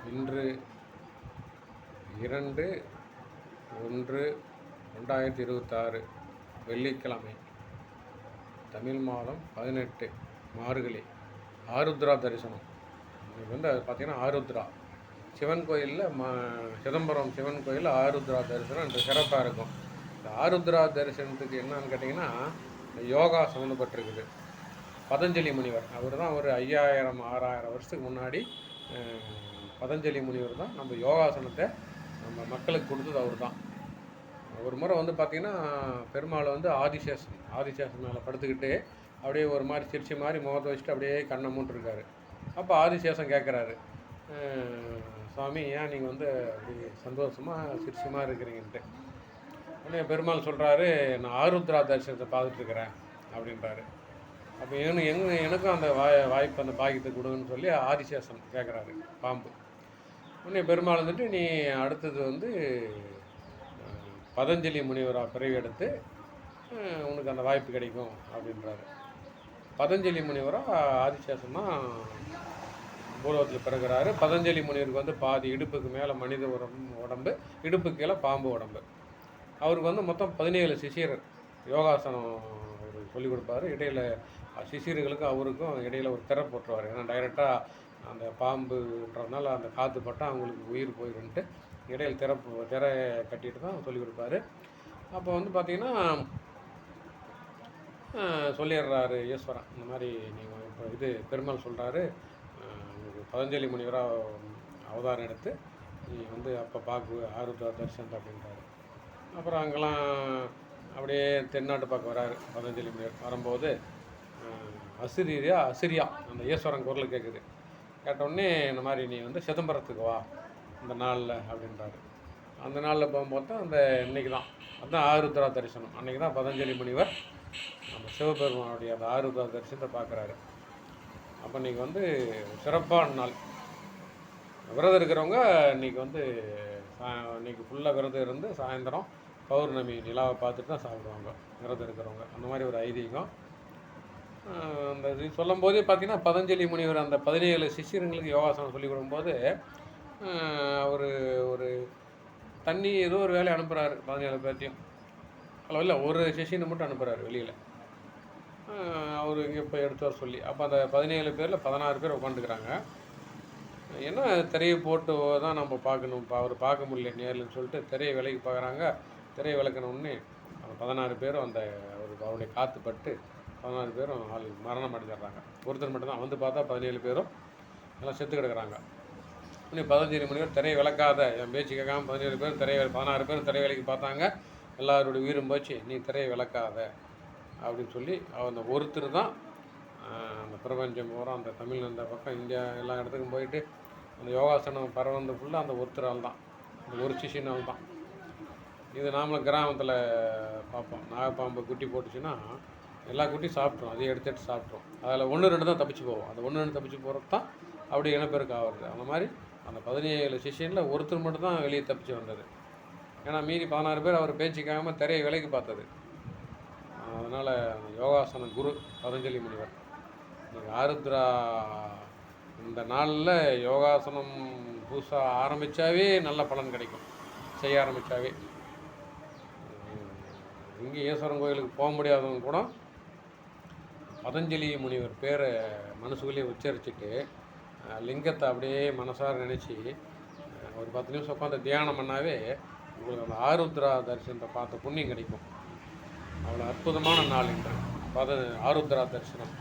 இன்று 2/1/2026 வெள்ளிக்கிழமை, தமிழ் மாதம் 18 மார்கழி. ஆருத்ரா தரிசனம். இன்றைக்கி வந்து அது பார்த்திங்கன்னா ஆருத்ரா சிவன் கோயிலில் சிதம்பரம் சிவன் கோயிலில் ஆருத்ரா தரிசனம் இன்று சிறப்பாக இருக்கும். இந்த ஆருத்ரா தரிசனத்துக்கு என்னன்னு கேட்டிங்கன்னா, யோகா சம்மந்தப்பட்டிருக்குது. பதஞ்சலி முனிவர் அவர் தான் ஒரு 5000-6000 வருஷத்துக்கு முன்னாடி பதஞ்சலி முனிவர் தான் நம்ம யோகாசனத்தை நம்ம மக்களுக்கு கொடுத்தது. அவர் தான் ஒரு முறை வந்து பார்த்திங்கன்னா, பெருமாள் வந்து ஆதிசேஷன் மேலே படுத்துக்கிட்டு அப்படியே ஒரு மாதிரி சிரிச்ச மாதிரி முகத்தை வச்சுட்டு அப்படியே கண்ணை மூட்டுருக்காரு. அப்போ ஆதிசேஷன் கேட்குறாரு, சுவாமி ஏன் நீங்கள் வந்து அப்படி சந்தோஷமாக சிரிச்சமாக இருக்கிறீங்கன்ட்டு. உடனே பெருமாள் சொல்கிறாரு, நான் ஆருத்ரா தரிசனத்தை பார்த்துட்ருக்கிறேன் அப்படின்றாரு. அப்போ எனக்கும் அந்த வாய்ப்பு அந்த பாக்கியத்தை கொடுங்கன்னு சொல்லி ஆதிசேஷன் கேட்குறாரு, பாம்பு. உடனே பெருமாள் வந்துட்டு, நீ அடுத்தது வந்து பதஞ்சலி முனிவராக பிறவி எடுத்து உனக்கு அந்த வாய்ப்பு கிடைக்கும் அப்படின்றாரு. பதஞ்சலி முனிவராக ஆதிசேஷன் தான் பூலோகத்தில் பிறகுறாரு. பதஞ்சலி முனிவருக்கு வந்து பாதி இடுப்புக்கு மேலே மனித உடம்பு, இடுப்புக்கு கீழே பாம்பு உடம்பு. அவருக்கு வந்து மொத்தம் 17 சிஷியர் யோகாசனம் அவர் சொல்லிக் கொடுப்பாரு. இடையில் சிஷியர்களுக்கு அவருக்கும் இடையில் ஒரு திரை போட்டுருவார். ஏன்னா டைரெக்டாக அந்த பாம்புன்றதுனால அந்த காற்று பட்டால் அவங்களுக்கு உயிர் போயிடுன்ட்டு இடையில் திரை கட்டிட்டு தான் சொல்லிக் கொடுப்பாரு. அப்போ வந்து பார்த்திங்கன்னா சொல்லிடுறாரு ஈஸ்வரன், இந்த மாதிரி நீங்கள் இப்போ இது பெருமாள் சொல்கிறாரு, உங்களுக்கு பதஞ்சலி முனிவராக அவதாரம் எடுத்து நீ வந்து அப்போ ஆருத்ரா தரிசனம் அப்படின்றாரு. அப்புறம் அங்கெல்லாம் அப்படியே தென்னாட்டு பக்கம் வராரு பதஞ்சலி முனிவர். வரும்போது அசிரியா அந்த ஈஸ்வரன் குரல் கேட்குது. கேட்டவுடனே இந்த மாதிரி நீ வந்து சிதம்பரத்துக்கு வா இந்த நாளில் அப்படின்றாரு. அந்த நாளில் போகும்போது தான் அந்த இன்றைக்கி தான் அதுதான் ஆருத்ரா தரிசனம். அன்றைக்கி தான் பதஞ்சலி முனிவர் நம்ம சிவபெருமானுடைய அந்த ஆருத்ரா தரிசனத்தை பார்க்குறாரு. அப்போ இன்றைக்கி வந்து சிறப்பான நாள். விரதம் இருக்கிறவங்க இன்றைக்கி வந்து இன்றைக்கி ஃபுல்லாக விரதம் இருந்து சாயந்தரம் பௌர்ணமி நிலாவை பார்த்துட்டு தான் சாப்பிடுவாங்க விரதம் இருக்கிறவங்க. அந்த மாதிரி ஒரு ஐதீகம். அந்த இது சொல்லும் போதே பார்த்திங்கன்னா, பதஞ்சலி முனிவர் அந்த 17 சிஷியர்களுக்கு யோகாசனம் சொல்லிக் கொடுக்கும்போது அவர் ஒரு தண்ணி ஏதோ ஒரு வேலையை அனுப்புகிறாரு 17 பேர்த்தையும். இல்லை ஒரு சிஷியனை மட்டும் அனுப்புகிறாரு வெளியில், அவர் இங்கே போய் எடுத்து வர சொல்லி. அப்போ அந்த 17 பேரில் 16 பேர் உட்காந்துக்கிறாங்க. ஏன்னா திரையை போட்டு தான் நம்ம பார்க்கணும், அவர் பார்க்க முடியல நேரில்னு சொல்லிட்டு திரையை விலைக்கு பார்க்குறாங்க. திரையை விளக்கணுன்னே அந்த 16 பேரும் அந்த அவருடைய காற்று பட்டு 16 பேரும் மரணம் அடைஞ்சிடுறாங்க. ஒருத்தர் மட்டும்தான் வந்து பார்த்தா 17 பேரும் எல்லாம் செத்து கிடக்குறாங்க. இன்னும் பதஞ்சலி முனிவர் திரையை விளக்காத, என் பேச்சு கேட்காம 16 பேரும் 16 பேரும் திரை வேலைக்கு பார்த்தாங்க. எல்லாருடைய உயிரும் போச்சு, நீ திரையை விளக்காத அப்படின்னு சொல்லி அந்த ஒருத்தர் தான் அந்த பிரபஞ்சம் பூரா அந்த தமிழ் அந்த பக்கம் இந்தியா எல்லா இடத்துக்கும் போயிட்டு அந்த யோகாசனம் பரவந்து ஃபுல்லாக அந்த ஒருத்தரால் தான், அந்த ஒரு சிஷினால் தான். இது நாமளும் கிராமத்தில் பார்ப்போம், நாகப்பாம்பு குட்டி போட்டுச்சுன்னா எல்லா குட்டியும் சாப்பிட்றோம், அதையும் எடுத்துகிட்டு சாப்பிட்றோம். அதில் 1-2 தான் தப்பிச்சு போவோம். அந்த 1-2 தப்பிச்சு போகிறது தான் அப்படி இனப்பெருக்கு ஆகிறது. அந்த மாதிரி அந்த 17 சிஷியனில் ஒருத்தர் மட்டும் தான் வெளியே தப்பிச்சு வந்தது. ஏன்னா மீதி 16 பேர் அவர் பேச்சுக்காமல் திரையை விலைக்கு பார்த்தது. அதனால் யோகாசன குரு பதஞ்சலி முனிவர். ஆருத்ரா இந்த நாளில் யோகாசனம் புதுசாக ஆரம்பித்தாவே நல்ல பலன் கிடைக்கும், செய்ய ஆரம்பித்தாவே. இங்கே ஈஸ்வரன் கோயிலுக்கு போக முடியாதவங்க கூட பதஞ்சலி முனிவர் பேரை மனசுக்குள்ளேயே உச்சரிச்சுட்டு லிங்கத்தை அப்படியே மனசார நினச்சி ஒரு 10 நிமிஷம் உட்காந்து தியானம் பண்ணாவே உங்களுக்கு அந்த ஆருத்ரா தரிசனத்தை பார்த்த புண்ணியம் கிடைக்கும். அவ்வளோ அற்புதமான நாள் இன்று ஆருத்ரா தரிசனம்.